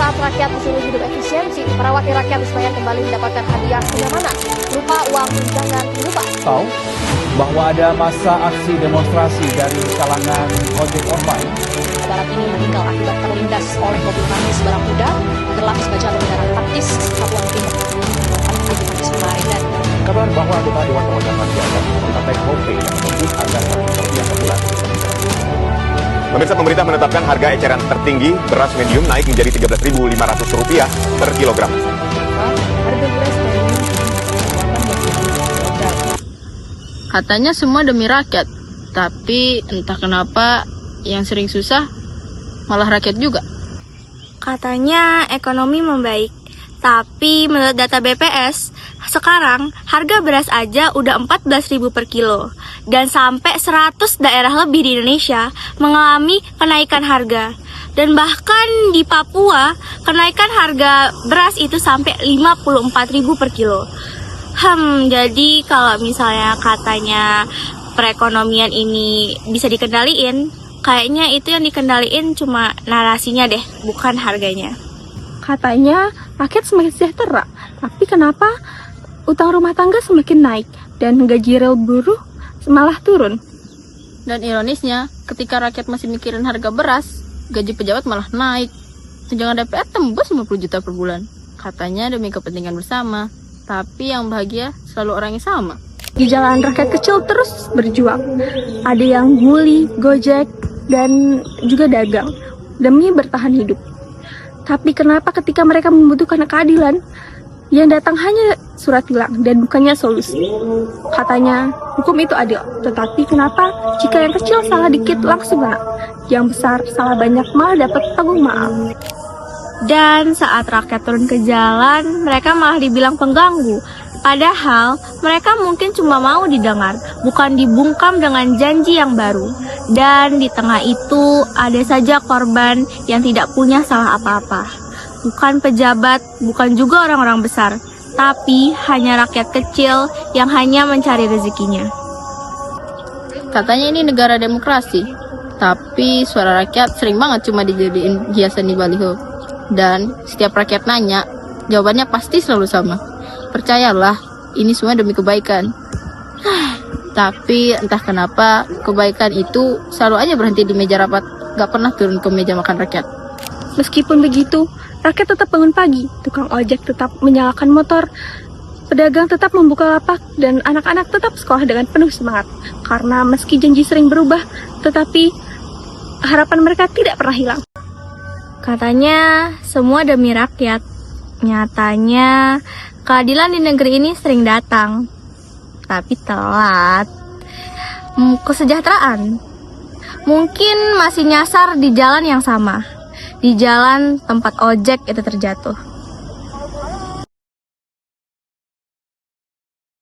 Saat rakyat disuruh hidup efisiensi, para wakil rakyat supaya kembali mendapatkan hadiah kenyamanan berupa uang tunjangan hidupan. Tahu bahwa ada masa aksi demonstrasi dari kalangan ojek online. Barat ini meninggal akibat terlindas oleh mobil manis barakuda berlapis baja berdarah taktis Papua Timur. Pagi Kamis kemarin dan Kabar bahwa anggota Dewan Perwakilan Rakyat dan Partai HOP yang menyebut harga Rp100 per bulan. Pemirsa, pemerintah menetapkan harga eceran tertinggi beras medium naik menjadi Rp13.500 per kilogram. harga beras medium Katanya semua demi rakyat, tapi entah kenapa yang sering susah malah rakyat juga. Katanya ekonomi membaik, tapi menurut data BPS, sekarang harga beras aja udah 14.000 per kilo. Dan sampai 100 daerah lebih di Indonesia mengalami kenaikan harga. Dan bahkan di Papua, kenaikan harga beras itu sampai 54.000 per kilo. Jadi kalau misalnya katanya perekonomian ini bisa dikendaliin, kayaknya itu yang dikendaliin cuma narasinya deh, bukan harganya. Katanya rakyat semakin sejahtera, tapi kenapa utang rumah tangga semakin naik dan gaji real buruh malah turun? Dan ironisnya, ketika rakyat masih mikirin harga beras, gaji pejabat malah naik. Tunjangan DPR tembus 50 juta per bulan. Katanya demi kepentingan bersama, tapi yang bahagia selalu orang yang sama. Di jalan rakyat kecil terus berjuang. Ada yang guli, gojek, dan juga dagang demi bertahan hidup. Tapi kenapa ketika mereka membutuhkan keadilan, yang datang hanya surat tilang dan bukannya solusi? Katanya hukum itu adil, tetapi kenapa jika yang kecil salah dikit langsung kena, yang besar salah banyak malah dapat tanggung maaf? Dan saat rakyat turun ke jalan, mereka malah dibilang pengganggu. Padahal mereka mungkin cuma mau didengar, bukan dibungkam dengan janji yang baru. Dan di tengah itu ada saja korban yang tidak punya salah apa-apa. Bukan pejabat, bukan juga orang-orang besar, tapi hanya rakyat kecil yang hanya mencari rezekinya. Katanya ini negara demokrasi, tapi suara rakyat sering banget cuma dijadiin hiasan di baliho. Dan setiap rakyat nanya, jawabannya pasti selalu sama. Percayalah, ini semua demi kebaikan. Tapi entah kenapa kebaikan itu selalu aja berhenti di meja rapat, gak pernah turun ke meja makan rakyat. Meskipun begitu, rakyat tetap bangun pagi, tukang ojek tetap menyalakan motor, pedagang tetap membuka lapak, dan anak-anak tetap sekolah dengan penuh semangat. Karena meski janji sering berubah, tetapi harapan mereka tidak pernah hilang. Katanya semua demi rakyat. Nyatanya keadilan di negeri ini sering datang, tapi telat. Kesejahteraan mungkin masih nyasar di jalan yang sama, di jalan tempat ojek itu terjatuh.